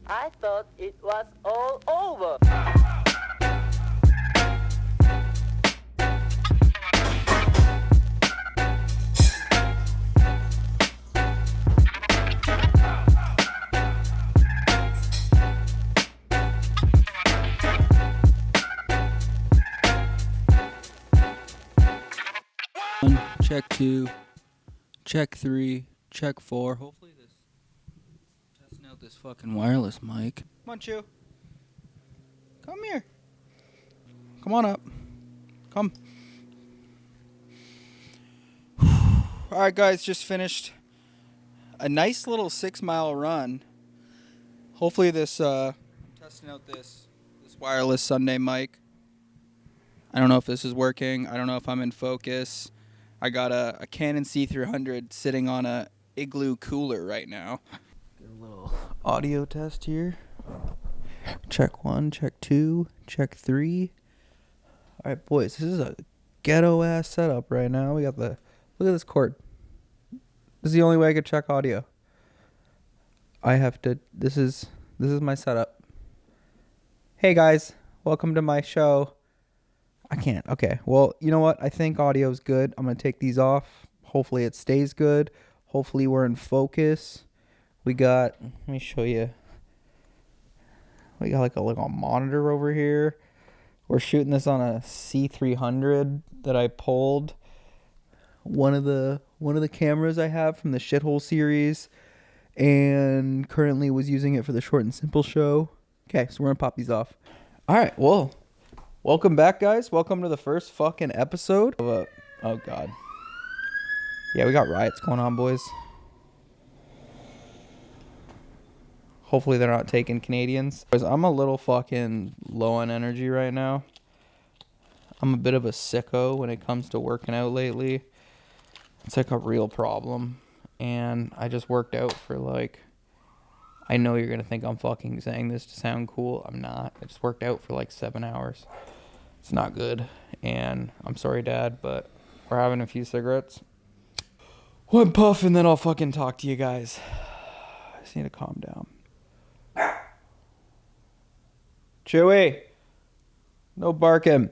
I thought it was all over. Check 2, check 3, check 4. Hopefully testing out this fucking wireless mic. Come on, Chew. Come here. Come on up. Come. Alright, guys, just finished a nice little 6-mile run. Hopefully testing out this wireless Sunday mic. I don't know if this is working. I don't know if I'm in focus. I got a Canon C300 sitting on a Igloo cooler right now. Get a little audio test here. Check 1, check 2, check 3. All right, boys, this is a ghetto ass setup right now. We got look at this cord. This is the only way I could check audio. This is my setup. Hey guys, welcome to my show. I can't. Okay. Well, you know what? I think audio's good. I'm going to take these off. Hopefully it stays good. Hopefully we're in focus. Let me show you. We got like a monitor over here. We're shooting this on a C300 that I pulled. One of the cameras I have from the Shithole series, and currently was using it for the Short and Simple show. Okay, so we're going to pop these off. All right. Well, welcome back, guys. Welcome to the first fucking episode of oh god. Yeah, we got riots going on, boys. Hopefully they're not taking Canadians. Boys, I'm a little fucking low on energy right now. I'm a bit of a sicko when it comes to working out lately. It's like a real problem. And I just worked out for I know you're going to think I'm fucking saying this to sound cool. I'm not. I just worked out for 7 hours. It's not good, and I'm sorry, Dad, but we're having a few cigarettes. One puff, and then I'll fucking talk to you guys. I just need to calm down. Chewy! No barking.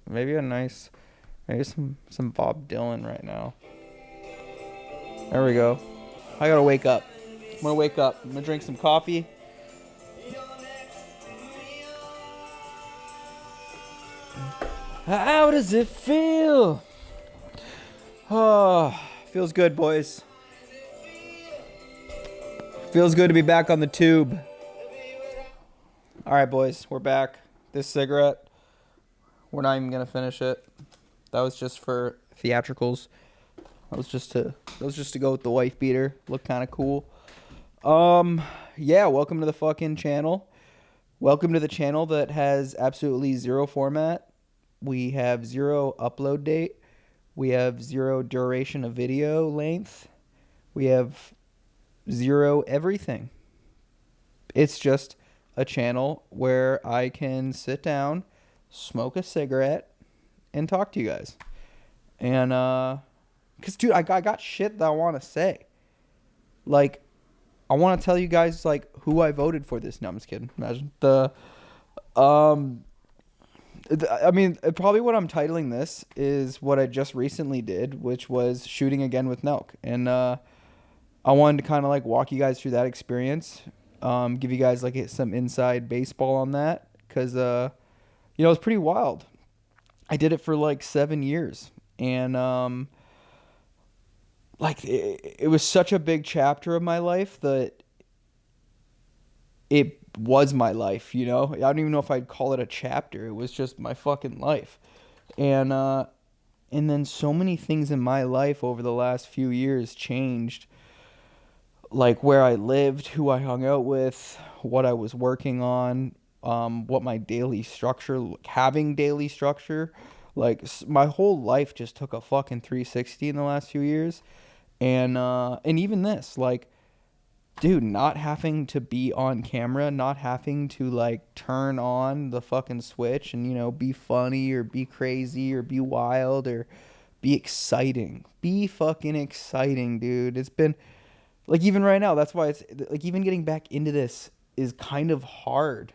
Maybe some Bob Dylan right now. There we go. I gotta wake up. I'm gonna wake up. I'm gonna drink some coffee. How does it feel? Oh, feels good, boys. Feels good to be back on the tube. All right, boys, we're back. This cigarette, we're not even gonna finish it. That was just for theatricals. That was just to go with the wife beater. Look kind of cool. Yeah, welcome to the fucking channel. Welcome to the channel that has absolutely zero format. We have 0 upload date. We have 0 duration of video length. We have 0 everything. It's just a channel where I can sit down, smoke a cigarette, and talk to you guys. And, because, dude, I got shit that I want to say. I want to tell you guys, who I voted for this. No, I'm just kidding. Imagine. Probably what I'm titling this is what I just recently did, which was shooting again with Nelk. And I wanted to kind of walk you guys through that experience, give you guys some inside baseball on that, because it was pretty wild. I did it for 7 years, and it was such a big chapter of my life that it was my life, I don't even know if I'd call it a chapter. It was just my fucking life. And then so many things in my life over the last few years changed. Where I lived, who I hung out with, what I was working on, what my daily structure, having daily structure. My whole life just took a fucking 360 in the last few years. And even this, dude, not having to be on camera, not having to turn on the fucking switch and, be funny or be crazy or be wild or be exciting. Be fucking exciting, dude. Like even right now, that's why it's like even getting back into this is kind of hard.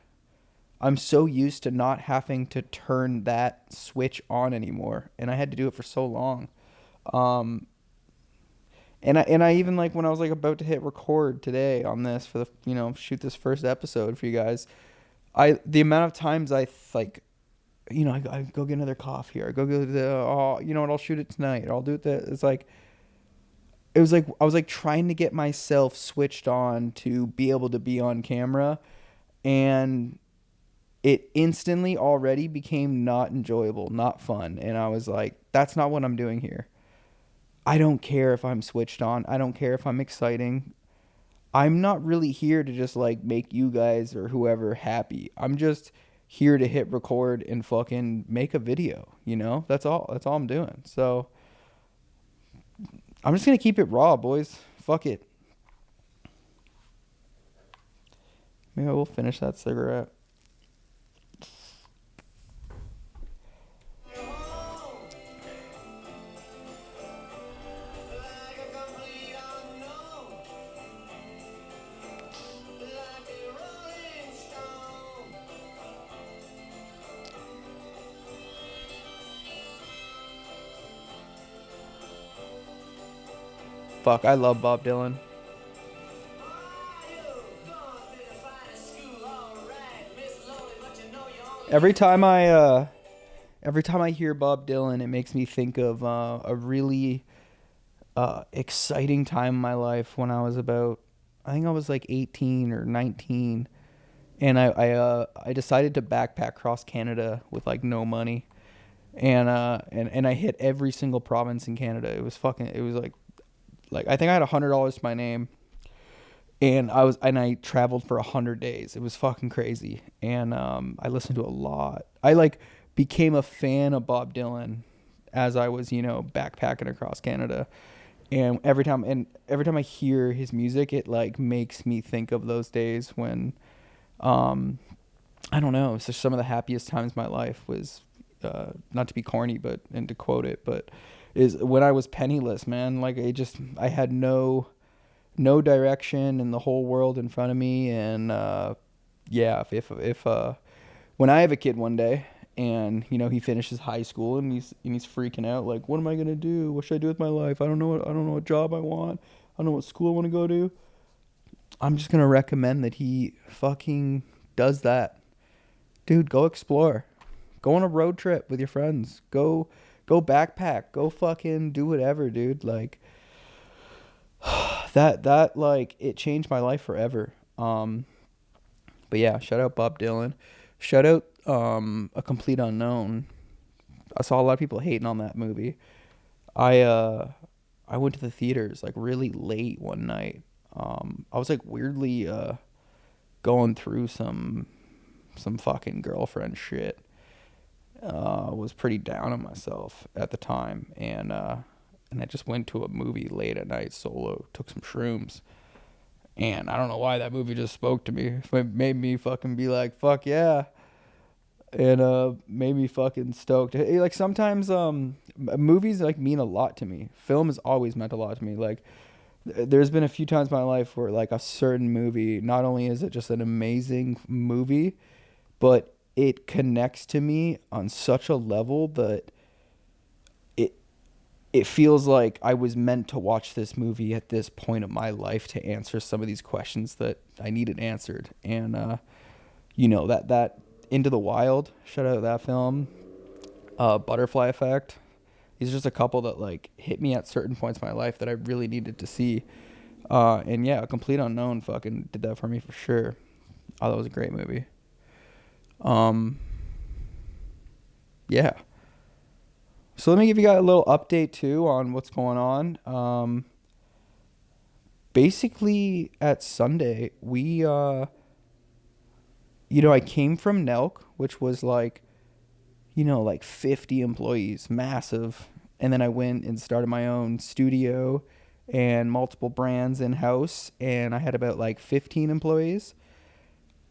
I'm so used to not having to turn that switch on anymore, and I had to do it for so long. Um, and I even like when I was like about to hit record today on this for the shoot this first episode for you guys. The amount of times like I go get another coffee or I go get the you know what, I'll shoot it tonight. I'll do it. It's like it was like I was like trying to get myself switched on to be able to be on camera, and it instantly already became not enjoyable, not fun. And I was like, that's not what I'm doing here. I don't care if I'm switched on. I don't care if I'm exciting. I'm not really here to just like make you guys or whoever happy. I'm just here to hit record and fucking make a video, you know? That's all. That's all I'm doing. So I'm just going to keep it raw, boys. Fuck it. Maybe I will finish that cigarette. Fuck, I love Bob Dylan. Every time I hear Bob Dylan, it makes me think of a really exciting time in my life when I was about, I think I was like 18 or 19, and I decided to backpack across Canada with like no money, and I hit every single province in Canada. It was like I think I had $100 to my name, and I traveled for 100 days. It was fucking crazy, and I listened to a lot. I like became a fan of Bob Dylan as I was backpacking across Canada, and every time I hear his music, it like makes me think of those days when, I don't know, it's just some of the happiest times of my life was, not to be corny, but and to quote it, but is when I was penniless, man. Like I had no direction in the whole world in front of me, and yeah, if when I have a kid one day, and he finishes high school and he's freaking out like, what am I gonna do? What should I do with my life? I don't know what job I want. I don't know what school I want to go to. I'm just gonna recommend that he fucking does that. Dude, go explore. Go on a road trip with your friends. Go backpack. Go fucking do whatever, dude. Like that like it changed my life forever. But yeah, shout out Bob Dylan. Shout out A Complete Unknown. I saw a lot of people hating on that movie. I went to the theaters like really late one night. I was like weirdly going through some fucking girlfriend shit. Was pretty down on myself at the time, and I just went to a movie late at night solo. Took some shrooms, and I don't know why that movie just spoke to me. It made me fucking be like, fuck yeah, and made me fucking stoked. Like sometimes movies like mean a lot to me. Film has always meant a lot to me. Like there's been a few times in my life where like a certain movie, not only is it just an amazing movie, but it connects to me on such a level that it feels like I was meant to watch this movie at this point of my life to answer some of these questions that I needed answered. And that Into the Wild, shout out that film, Butterfly Effect. These are just a couple that like hit me at certain points in my life that I really needed to see. And yeah, A Complete Unknown fucking did that for me for sure. Oh, that was a great movie. Yeah. So let me give you guys a little update too on what's going on. Basically at Sunday, we, I came from Nelk, which was like, like 50 employees, massive. And then I went and started my own studio and multiple brands in-house, and I had about like 15 employees.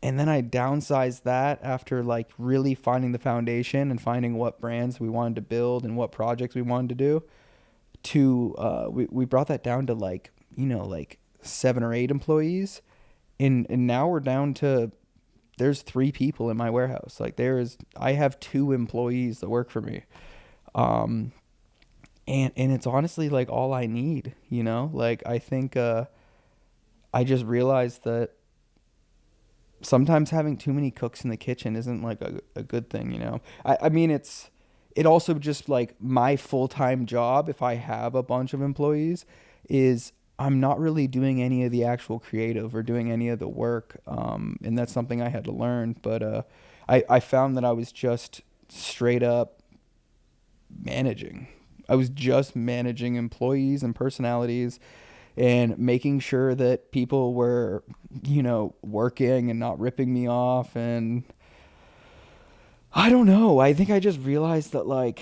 And then I downsized that after like really finding the foundation and finding what brands we wanted to build and what projects we wanted to do. We brought that down to like 7 or 8 employees, and now we're down to there's 3 people in my warehouse. Like I have 2 employees that work for me. Um and it's honestly like all I need, you know? Like I think I just realized that sometimes having too many cooks in the kitchen isn't like a good thing, you know? I mean, it also just like my full-time job, if I have a bunch of employees, is I'm not really doing any of the actual creative or doing any of the work. And that's something I had to learn. But I found that I was just straight up managing. I was just managing employees and personalities and making sure that people were, you know, working and not ripping me off. And I don't know. I think I just realized that, like,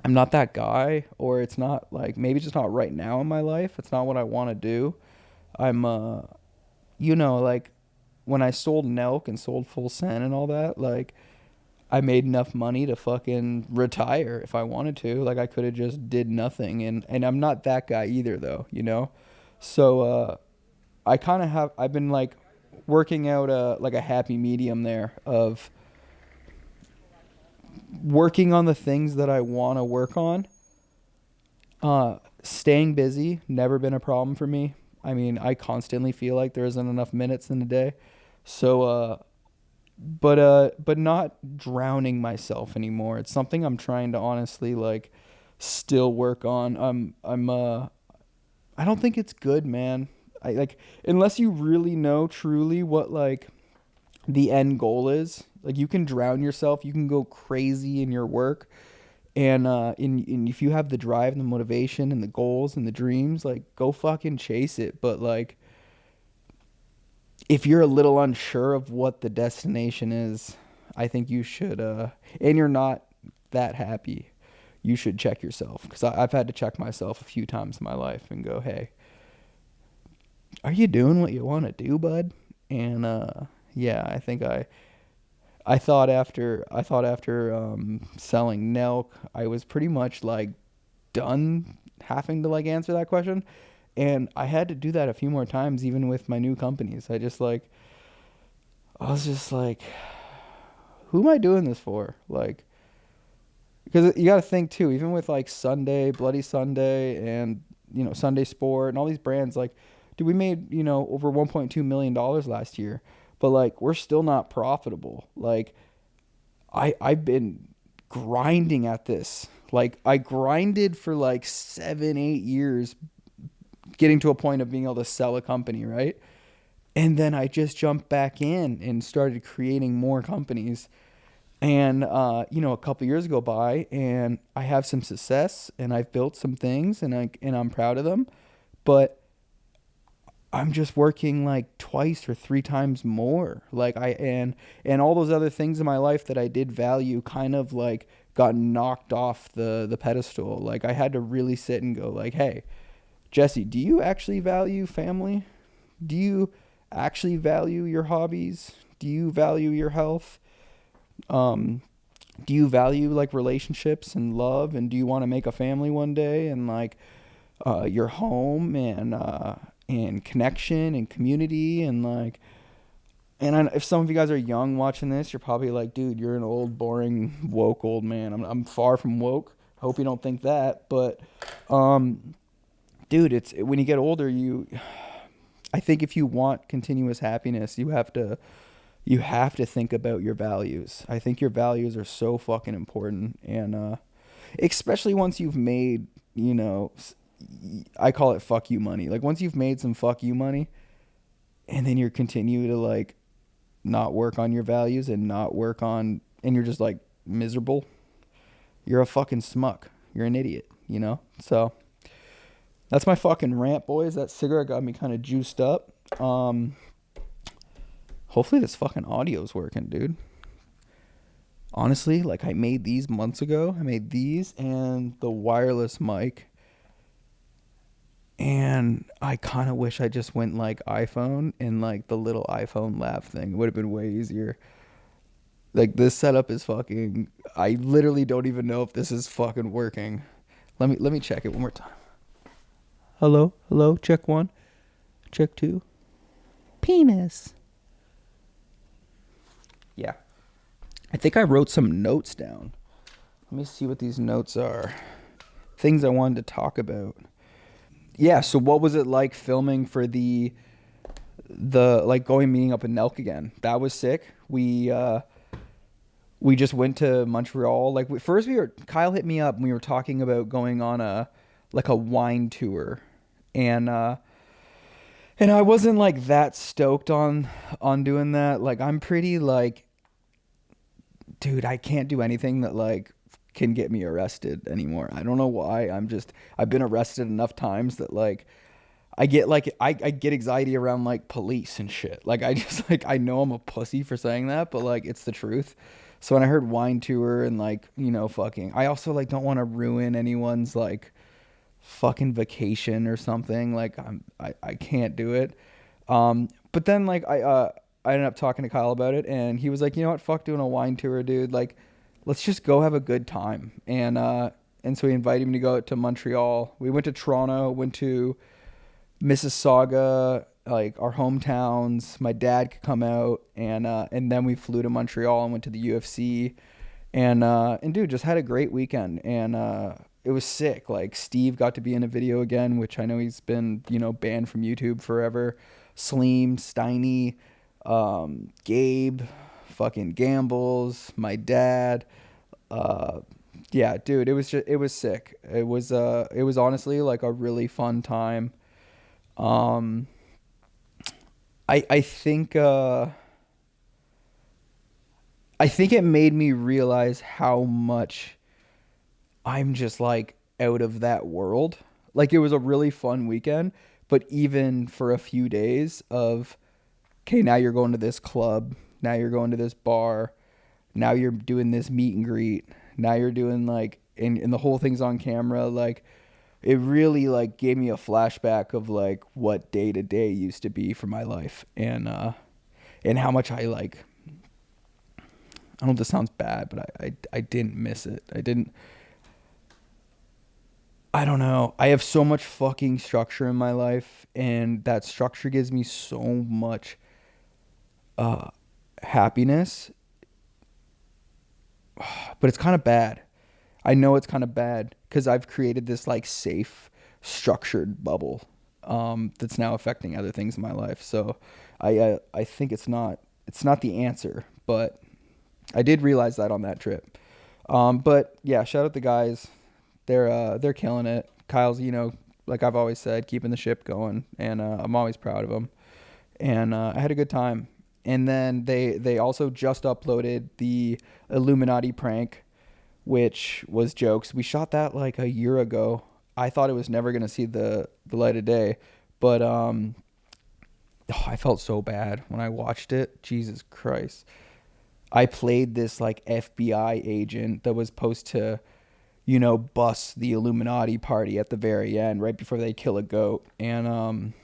I'm not that guy, or it's not like, maybe it's just not right now in my life. It's not what I want to do. I'm, you know, like when I sold Nelk and sold Full Send and all that, like, I made enough money to fucking retire if I wanted to. Like I could have just did nothing, and I'm not that guy either though, you know? So I kind of I've been like working out like a happy medium there of working on the things that I want to work on. Staying busy, never been a problem for me. I mean, I constantly feel like there isn't enough minutes in the day. So but not drowning myself anymore. It's something I'm trying to honestly like still work on. I don't think it's good, man. I like unless you really know truly what like the end goal is. Like you can drown yourself, you can go crazy in your work, and if you have the drive and the motivation and the goals and the dreams, like go fucking chase it. But like if you're a little unsure of what the destination is, I think you should, and you're not that happy, you should check yourself. Because I've had to check myself a few times in my life and go, hey, are you doing what you want to do, bud? And yeah, I think I thought after selling Nelk, I was pretty much like done having to like answer that question. And I had to do that a few more times, even with my new companies. I was just like, who am I doing this for? Like, because you got to think too, even with like Sunday, Bloody Sunday, and, you know, Sunday Sport and all these brands, like, dude, we made, you know, over $1.2 million last year, but like, we're still not profitable. Like, I've been grinding at this. Like, I grinded for like 7, 8 years getting to a point of being able to sell a company, right? And then I just jumped back in and started creating more companies. And you know, a couple years go by, and I have some success, and I've built some things, and I'm proud of them. But I'm just working like twice or 3 times more. Like and all those other things in my life that I did value kind of like got knocked off the pedestal. Like I had to really sit and go like, hey, Jesse, do you actually value family? Do you actually value your hobbies? Do you value your health? Um, do you value like relationships and love? And do you want to make a family one day and like your home and connection and community and like if some of you guys are young watching this, you're probably like, dude, you're an old, boring, woke old man. I'm far from woke. Hope you don't think that, but dude, it's when you get older, I think if you want continuous happiness, you have to think about your values. I think your values are so fucking important, and especially once you've made, you know, I call it fuck you money. Like once you've made some fuck you money, and then you continue to like not work on your values and and you're just like miserable. You're a fucking smuck. You're an idiot, you know? So that's my fucking rant, boys. That cigarette got me kind of juiced up. Hopefully this fucking audio's working, dude. Honestly, like I made these months ago. I made these and the wireless mic. And I kind of wish I just went like iPhone and like the little iPhone lav thing. It would have been way easier. Like this setup is fucking, I literally don't even know if this is fucking working. Let me check it one more time. Hello? Hello? Check 1. Check 2. Penis. Yeah. I think I wrote some notes down. Let me see what these notes are. Things I wanted to talk about. Yeah, so what was it like filming for the like going meeting up in Nelk again? That was sick. We just went to Montreal. Like first Kyle hit me up and we were talking about going on a wine tour. And I wasn't like that stoked on doing that. Like I'm pretty like, dude, I can't do anything that like can get me arrested anymore. I don't know why. I've been arrested enough times that like I get like I get anxiety around like police and shit. Like I just like I know I'm a pussy for saying that, but like it's the truth. So when I heard wine tour and like, fucking I also like don't want to ruin anyone's like fucking vacation or something. Like I can't do it. But then like I ended up talking to Kyle about it and he was like, you know what, fuck doing a wine tour, dude. Like, let's just go have a good time. And so he invited me to go to Montreal. We went to Toronto, went to Mississauga, like our hometowns. My dad could come out and then we flew to Montreal and went to the UFC and dude, just had a great weekend and it was sick. Like Steve got to be in a video again, which I know he's been, banned from YouTube forever. Sleem, Steiny, Gabe, fucking Gambles, my dad. Yeah, dude, it was sick. It was honestly like a really fun time. Um, I think it made me realize how much I'm just like out of that world. Like it was a really fun weekend, but even for a few days of, okay, now you're going to this club, now you're going to this bar, now you're doing this meet and greet, now you're doing like, and the whole thing's on camera. Like it really like gave me a flashback of like what day to day used to be for my life and how much I like, I don't know if this sounds bad, but I didn't miss it. I don't know. I have so much fucking structure in my life, and that structure gives me so much happiness. But it's kind of bad. I know it's kind of bad because I've created this like safe, structured bubble that's now affecting other things in my life. So I think it's not the answer, but I did realize that on that trip. But yeah, shout out the guys. They're killing it. Kyle's, like I've always said, keeping the ship going, and I'm always proud of him. And I had a good time. And then they also just uploaded the Illuminati prank, which was jokes. We shot that like a year ago. I thought it was never gonna see the light of day, but I felt so bad when I watched it. Jesus Christ. I played this like FBI agent that was supposed to, bust the Illuminati party at the very end, right before they kill a goat. And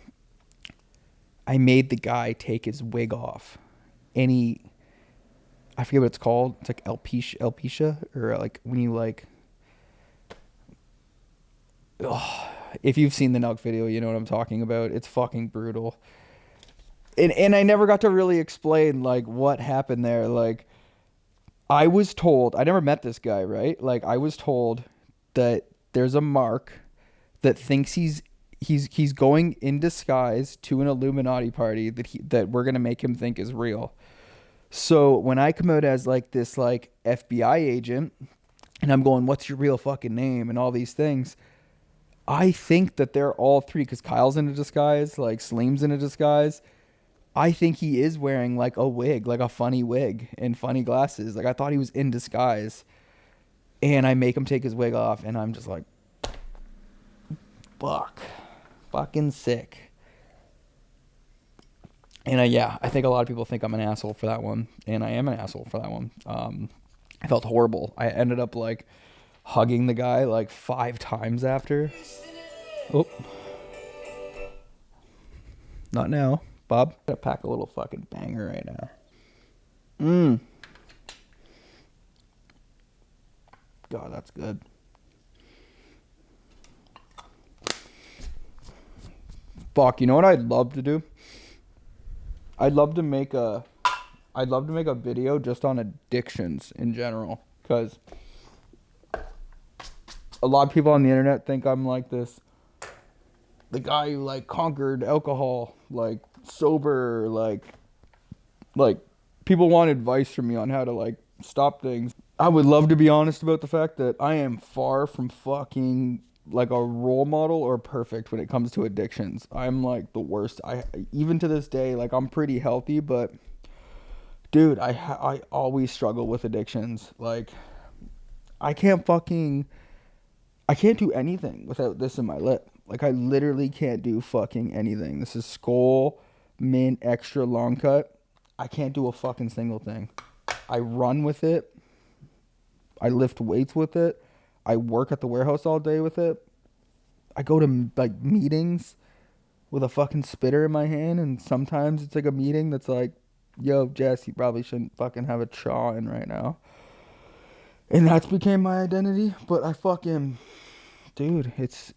I made the guy take his wig off. And I forget what it's called. It's like alopecia, or like when you like, ugh, if you've seen the Nelk video, you know what I'm talking about. It's fucking brutal. And I never got to really explain like what happened there. Like I was told, I never met this guy, right? Like I was told that there's a mark that thinks he's going in disguise to an Illuminati party that we're gonna make him think is real. So when I come out as like this like FBI agent and I'm going, what's your real fucking name and all these things, I think that they're all three because Kyle's in a disguise, like Sleem's in a disguise. I think he is wearing like a wig, like a funny wig and funny glasses. Like I thought he was in disguise. And I make him take his wig off and I'm just like, fuck. Fucking sick. And yeah, I think a lot of people think I'm an asshole for that one. And I am an asshole for that one. I felt horrible. I ended up like hugging the guy like 5 times after. Oh. Not now. Bob, I'm gonna pack a little fucking banger right now. God, that's good. Fuck, you know what I'd love to do? I'd love to make a video just on addictions in general, because a lot of people on the internet think I'm like the guy who like conquered alcohol, like sober, like people want advice from me on how to like stop things. I would love to be honest about the fact that I am far from fucking like a role model or perfect when it comes to addictions. I'm like the worst. I even to this day, like I'm pretty healthy, but dude, I always struggle with addictions. Like I can't do anything without this in my lip. Like I literally can't do fucking anything. This is Skull Mint Extra Long Cut. I can't do a fucking single thing. I run with it. I lift weights with it. I work at the warehouse all day with it. I go to like meetings with a fucking spitter in my hand, and sometimes it's like a meeting that's like, yo, Jess, you probably shouldn't fucking have a chaw in right now. And that's became my identity. But I fucking, dude, it's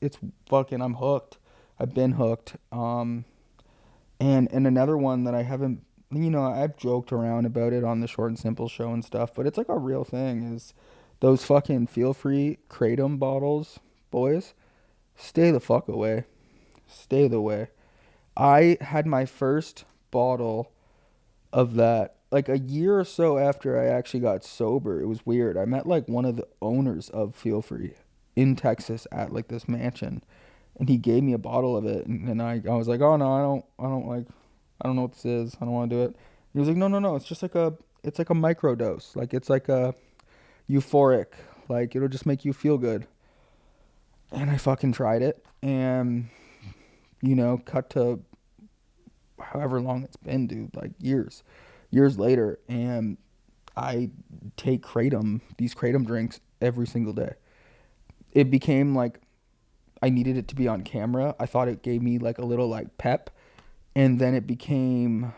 fucking, I'm hooked. I've been hooked. And another one that I haven't, I've joked around about it on the Short and Simple show and stuff, but it's like a real thing, is those fucking Feel Free Kratom bottles, boys. Stay the fuck away. Stay the way. I had my first bottle of that like a year or so after I actually got sober. It was weird. I met like one of the owners of Feel Free in Texas at like this mansion, and he gave me a bottle of it, and I was like, oh no, I don't know what this is. I don't want to do it. He was like, no, it's just like it's like a micro dose. Like it's like a euphoric. Like it'll just make you feel good. And I fucking tried it, and cut to however long it's been, dude, like years later, and I take these Kratom drinks every single day. It became like I needed it to be on camera. I thought it gave me like a little like pep, and then it became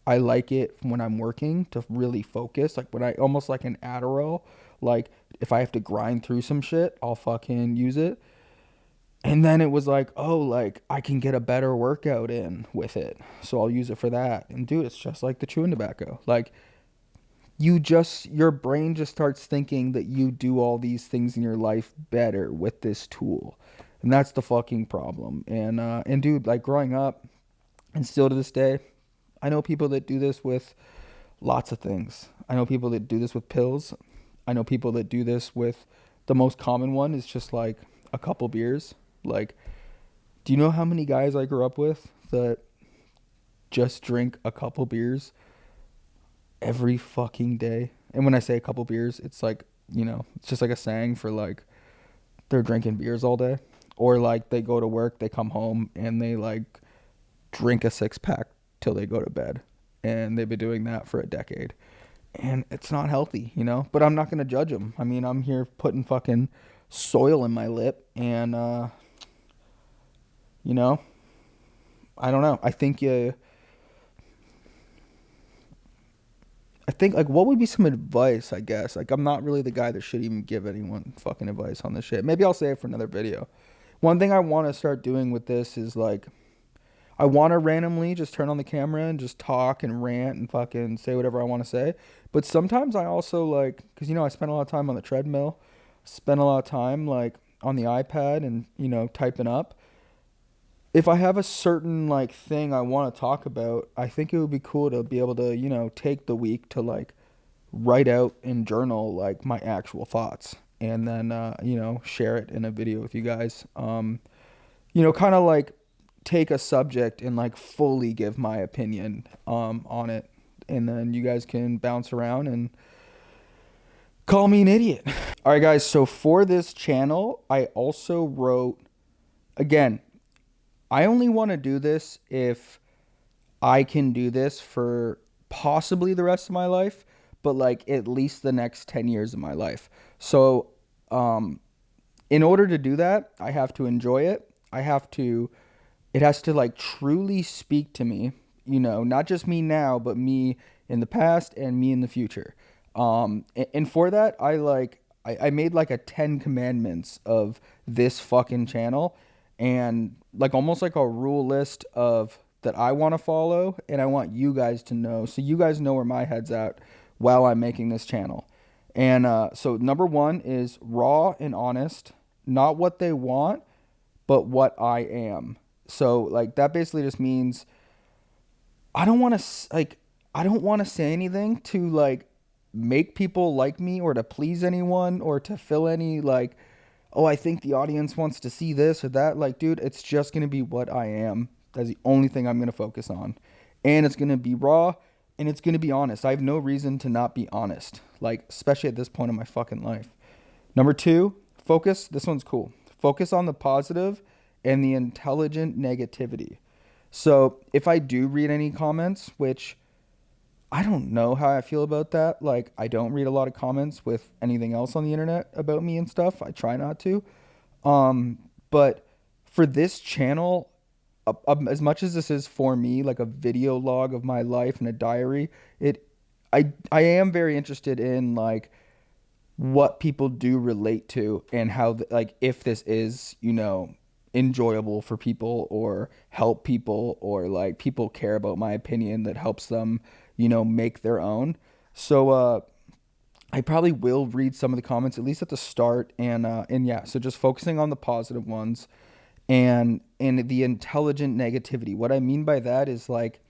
I like it when I'm working to really focus, like when I almost like an Adderall, like if I have to grind through some shit, I'll fucking use it. And then it was like, oh, like I can get a better workout in with it, so I'll use it for that. And dude, it's just like the chewing tobacco. Like your brain just starts thinking that you do all these things in your life better with this tool, and that's the fucking problem. And dude, like growing up, and still to this day, I know people that do this with lots of things. I know people that do this with pills. I know people that do this with the most common one is just like a couple beers. Like, do you know how many guys I grew up with that just drink a couple beers every fucking day? And when I say a couple beers, it's like, it's just like a saying for like they're drinking beers all day. Or like they go to work, they come home, and they like drink a 6-pack till they go to bed. And they've been doing that for a decade. And it's not healthy, But I'm not going to judge them. I mean, I'm here putting fucking soil in my lip, and I don't know. I think like what would be some advice, I guess. Like I'm not really the guy that should even give anyone fucking advice on this shit. Maybe I'll say it for another video. One thing I want to start doing with this is like I want to randomly just turn on the camera and just talk and rant and fucking say whatever I want to say. But sometimes I also like, because I spend a lot of time on the treadmill, spend a lot of time like on the iPad and typing up. If I have a certain like thing I want to talk about, I think it would be cool to be able to take the week to like write out and journal like my actual thoughts, and then share it in a video with you guys. Kind of like take a subject and like fully give my opinion on it, and then you guys can bounce around and call me an idiot. All right, guys, so for this channel, I also wrote, again, I only want to do this if I can do this for possibly the rest of my life, but like at least the next 10 years of my life. So in order to do that, I have to enjoy it. It has to like truly speak to me, not just me now, but me in the past and me in the future. And for that, I made like a 10 commandments of this fucking channel. and like almost like a rule list of that I want to follow and I want you guys to know, so you guys know where my head's at while I'm making this channel. And so number one is raw and honest, not what they want, but what I am. So like that basically just means I don't want to I don't want to say anything to like make people like me or to please anyone or to fill any like, oh, I think the audience wants to see this or that. Like, dude, it's just going to be what I am. That's the only thing I'm going to focus on. And it's going to be raw and it's going to be honest. I have no reason to not be honest, like, especially at this point in my fucking life. Number two, focus. This one's cool. Focus on the positive and the intelligent negativity. So if I do read any comments, which I don't know how I feel about that. Like, I don't read a lot of comments with anything else on the internet about me and stuff. I try not to. But for this channel, as much as this is for me, like a video log of my life and a diary, I am very interested in like what people do relate to and how, like, if this is, enjoyable for people or help people or like people care about my opinion that helps them, make their own. So, I probably will read some of the comments at least at the start and yeah, so just focusing on the positive ones and the intelligent negativity. What I mean by that is like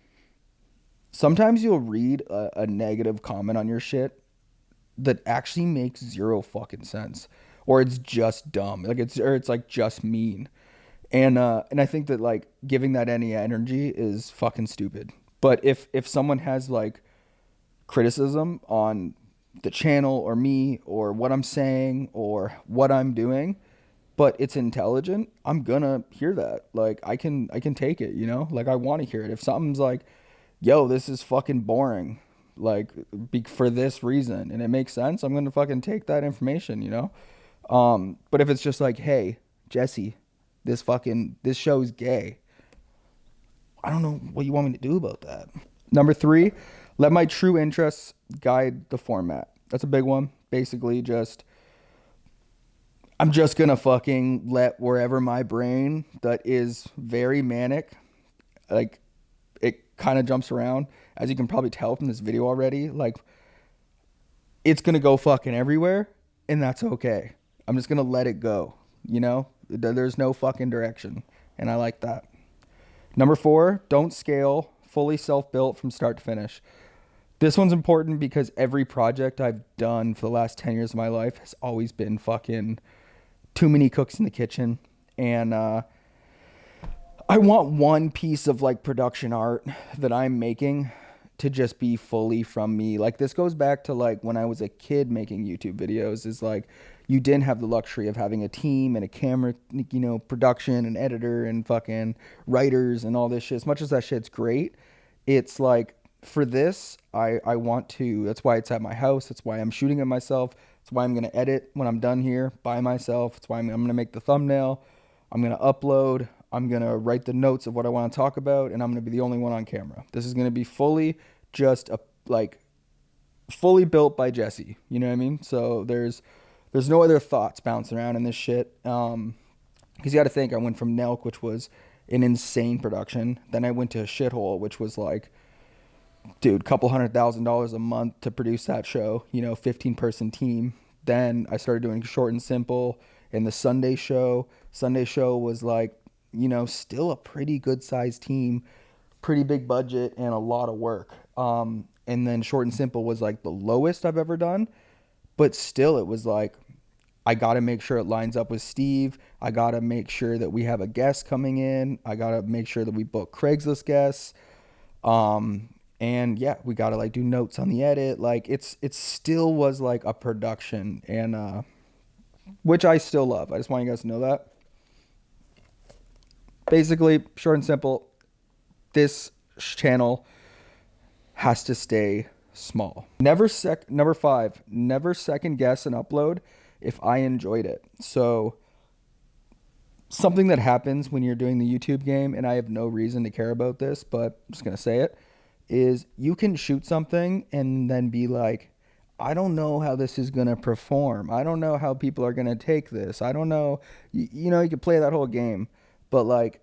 sometimes you'll read a negative comment on your shit that actually makes zero fucking sense or it's just dumb. Like it's like just mean. And I think that like giving that any energy is fucking stupid. But if someone has like criticism on the channel or me or what I'm saying or what I'm doing, but it's intelligent, I'm gonna hear that. Like I can take it, Like I want to hear it. If something's like, yo, this is fucking boring, like for this reason, and it makes sense, I'm gonna fucking take that information, But if it's just like, hey, Jesse, this show's gay, I don't know what you want me to do about that. Number three, let my true interests guide the format. That's a big one. Basically, I'm just gonna fucking let wherever my brain that is very manic, like it kind of jumps around, as you can probably tell from this video already. Like it's gonna go fucking everywhere, and that's okay. I'm just gonna let it go. There's no fucking direction, and I like that. Number four, don't scale. Fully self-built from start to finish. This one's important because every project I've done for the last 10 years of my life has always been fucking too many cooks in the kitchen. And I want one piece of like production art that I'm making to just be fully from me. Like this goes back to like when I was a kid making YouTube videos, is like you didn't have the luxury of having a team and a camera, production and editor and fucking writers and all this shit. As much as that shit's great, it's like for this, I want to, that's why it's at my house. That's why I'm shooting it myself. That's why I'm going to edit when I'm done here by myself. That's why I'm going to make the thumbnail. I'm going to upload. I'm going to write the notes of what I want to talk about, and I'm going to be the only one on camera. This is going to be fully fully built by Jesse. You know what I mean? So there's no other thoughts bouncing around in this shit. Because you got to think, I went from Nelk, which was an insane production. Then I went to Shithole, which was like, dude, couple $100,000 a month to produce that show, 15-person team. Then I started doing Short and Simple and the Sunday show. Sunday show was like, still a pretty good sized team, pretty big budget and a lot of work. And then Short and Simple was like the lowest I've ever done, but still it was like, I got to make sure it lines up with Steve. I got to make sure that we have a guest coming in. I got to make sure that we book Craigslist guests. And yeah, we got to like do notes on the edit. Like it still was like a production, and, which I still love. I just want you guys to know that. Basically, short and simple, this channel has to stay small. Number five, never second guess an upload if I enjoyed it. So something that happens when you're doing the YouTube game, and I have no reason to care about this, but I'm just going to say it, is you can shoot something and then be like, I don't know how this is going to perform. I don't know how people are going to take this. I don't know. You could play that whole game. but like,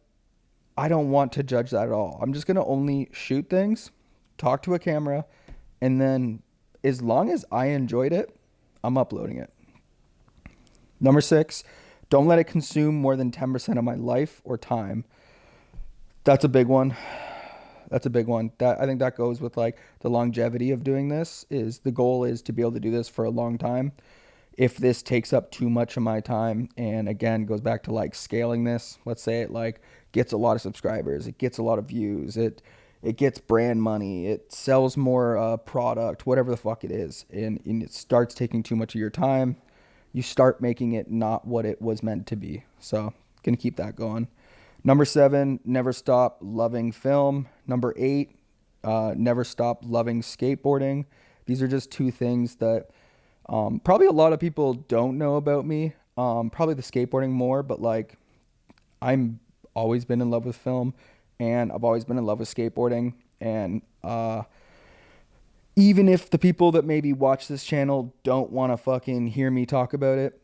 I don't want to judge that at all. I'm just going to only shoot things, talk to a camera, and then as long as I enjoyed it, I'm uploading it. Number 6, don't let it consume more than 10% of my life or time. That's a big one. That's a big one. That I think that goes with like the longevity of doing this. Is the goal is to be able to do this for a long time. If this takes up too much of my time, and again goes back to like scaling this, let's say it like gets a lot of subscribers, it gets a lot of views, it gets brand money, it sells more product, whatever the fuck it is, and it starts taking too much of your time, you start making it not what it was meant to be. So gonna keep that going. Number 7, never stop loving film. Number 8, never stop loving skateboarding. These are just 2 things that probably a lot of people don't know about me. Probably the skateboarding more, but like I'm always been in love with film, and I've always been in love with skateboarding. And even if the people that maybe watch this channel don't want to fucking hear me talk about it,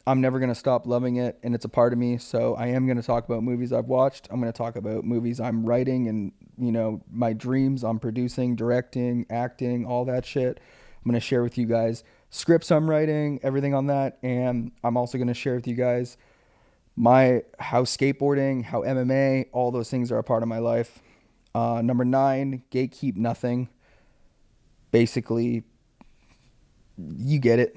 I'm never going to stop loving it, and it's a part of me. So I am going to talk about movies I've watched. I'm going to talk about movies I'm writing and, you know, my dreams I'm producing, directing, acting, all that shit. I'm going to share with you guys scripts I'm writing, everything on that. And I'm also going to share with you guys how skateboarding, how MMA, all those things are a part of my life. Number 9, gatekeep nothing. Basically, you get it.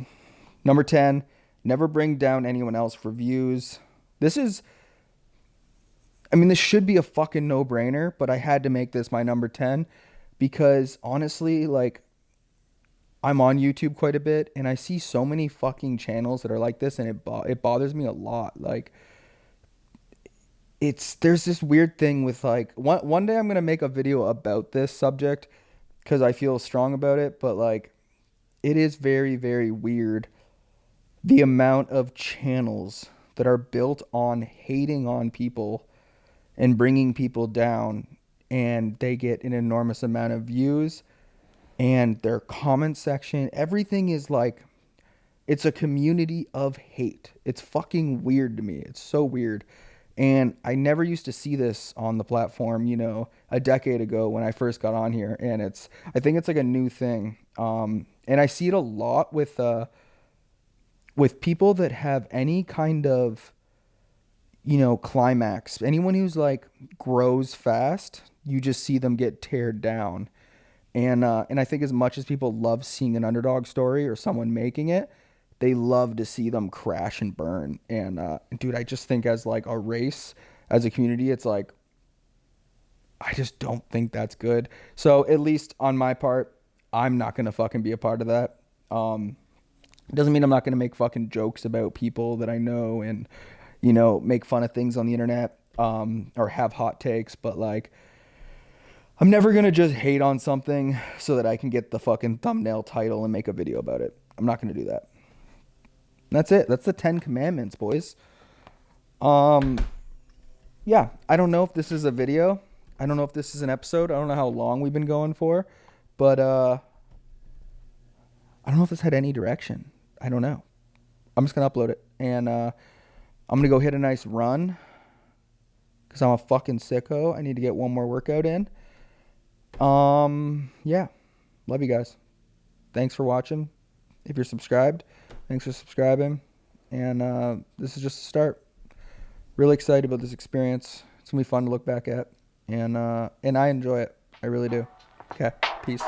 Number 10, never bring down anyone else for views. This should be a fucking no-brainer, but I had to make this my number 10 because honestly, like, I'm on YouTube quite a bit, and I see so many fucking channels that are like this, and it bothers me a lot. Like, there's this weird thing with like, one day I'm gonna make a video about this subject because I feel strong about it, but like, it is very, very weird the amount of channels that are built on hating on people and bringing people down, and they get an enormous amount of views, and their comment section, everything is like, it's a community of hate. It's fucking weird to me. It's so weird. And I never used to see this on the platform, you know, a decade ago when I first got on here. And I think it's like a new thing. And I see it a lot with people that have any kind of, you know, climax. Anyone who's like grows fast, you just see them get teared down. And I think as much as people love seeing an underdog story or someone making it, they love to see them crash and burn. And dude, I just think as like a race, as a community, it's like, I just don't think that's good. So at least on my part, I'm not going to fucking be a part of that. Doesn't mean I'm not going to make fucking jokes about people that I know and, you know, make fun of things on the internet, or have hot takes, but like, I'm never going to just hate on something so that I can get the fucking thumbnail title and make a video about it. I'm not going to do that. That's it. That's the 10 commandments, boys. Yeah, I don't know if this is a video. I don't know if this is an episode. I don't know how long we've been going for, but I don't know if this had any direction. I don't know. I'm just going to upload it, and I'm going to go hit a nice run because I'm a fucking sicko. I need to get one more workout in. Yeah, love you guys. Thanks for watching. If you're subscribed, thanks for subscribing. And this is just a start. Really excited about this experience. It's gonna be fun to look back at, and I enjoy it. I really do. Okay, peace.